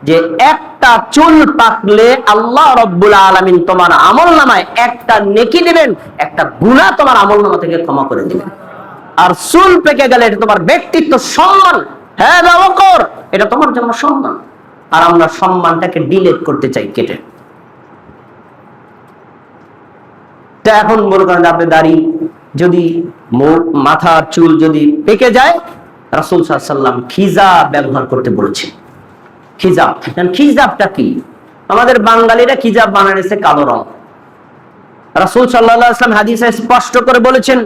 যে একটা চুল পাকলে আল্লাহ রাব্বুল আলামিন তোমার আমলনামায় একটা নেকি দিবেন, একটা গুনাহ তোমার আমলনামা থেকে ক্ষমা করে দিবেন। আর চুল পেকে গেলে এটা তোমার ব্যক্তিত্ব, সম্মান, হ্যাঁ বাবকর, এটা তোমার জন্য সম্মান। আর আমরা সম্মানটাকে ডিলিট করতে চাই, কেটে। তা এখন মনে করেন আপনি দাড়ি যদি, মাথার চুল যদি পেকে যায়, রাসূল সাল্লাল্লাহু আলাইহি ওয়াসাল্লাম খিজাব ব্যবহার করতে বলেছেন। খিজাব, খিজাবটা কি? আমাদের বাঙালিরা খিজাব বানাইছে কালো রং। রাসূল সাল্লাল্লাহু আলাইহি ওয়াসাল্লাম হাদিসে স্পষ্ট করে বলেছেন,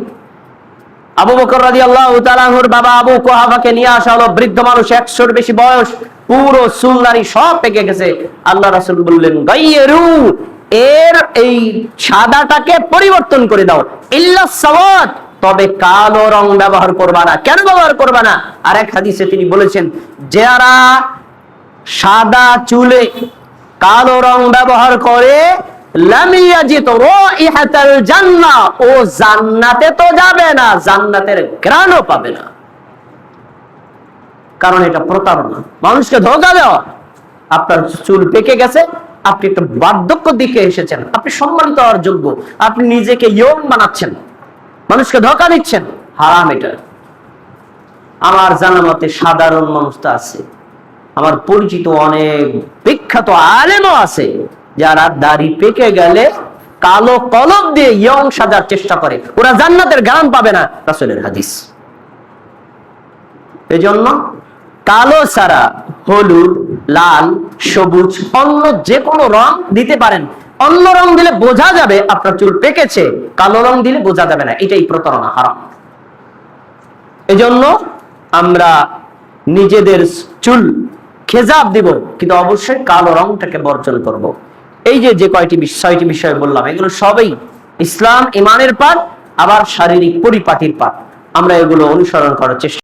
আবু বকর রাদিয়াল্লাহু তাআলা আনহুর বাবা আবু কুহাফাকে নিয়ে আসা হলো, বৃদ্ধ মানুষ, 100-এর বেশি বয়স, পুরো চুল দাড়ি সব পেকে গেছে। আল্লাহ রাসূল বললেন, গায়রু, এর এই সাদাটাকে পরিবর্তন করে দাও, ইল্লা সাওয়াদ, তবে কালো রং ব্যবহার করবা না। কেন ব্যবহার করবা না? আরেক হাদিসে তিনি বলেছেন, যারা সাদা চুলে কালো রং ব্যবহার করে, লাম ইয়াজিদ রাইহাতাল জান্নাহ, ও জান্নাতে তো যাবে না, জান্নাতের ঘ্রাণও পাবে না। কারণ এটা প্রতারণা, মানুষকে ধোঁকা দেওয়া। আপনার চুল পেকে গেছে, আপনি একটা বার্ধক্য দিকে এসেছেন, আপনি সম্মানিত হওয়ার যোগ্য, আপনি নিজেকে ইয়ং বানাচ্ছেন, মানুষকে ধোঁকা দিচ্ছেন, হারাম এটা। আমার জানা মতে সাধারণ মানুষ তো আছে, আমার পরিচিত অনেক বিখ্যাত আলেমও আছে, যারা দাড়ি পেকে গেলে কালো কলম দিয়ে ইয়ং সাজার চেষ্টা করে, ওরা জান্নাতের ঘ্রাণ পাবে না, রাসূলের হাদিস। এজন্য কালো ছাড়া হলুদ, লাল, সবুজ, অন্য যে কোনো রং দিতে পারেন। অন্য রং দিলে বোঝা যাবে আপনার চুল পেকেছে, কালো রং দিলে বোঝা যাবে না, এটাই প্রতারণা, হারাম। এজন্য আমরা নিজেদের চুল খেজাব দিব, কিন্তু অবশ্যই কালো রংটাকে বর্জন করব। এই যে কয়টি 6টি বিষয় বললাম, এগুলো সবই ইসলাম, ইমানের পাঠ, আবার শারীরিক পরিপাটির পাঠ। আমরা এগুলো অনুসরণ করার চেষ্টা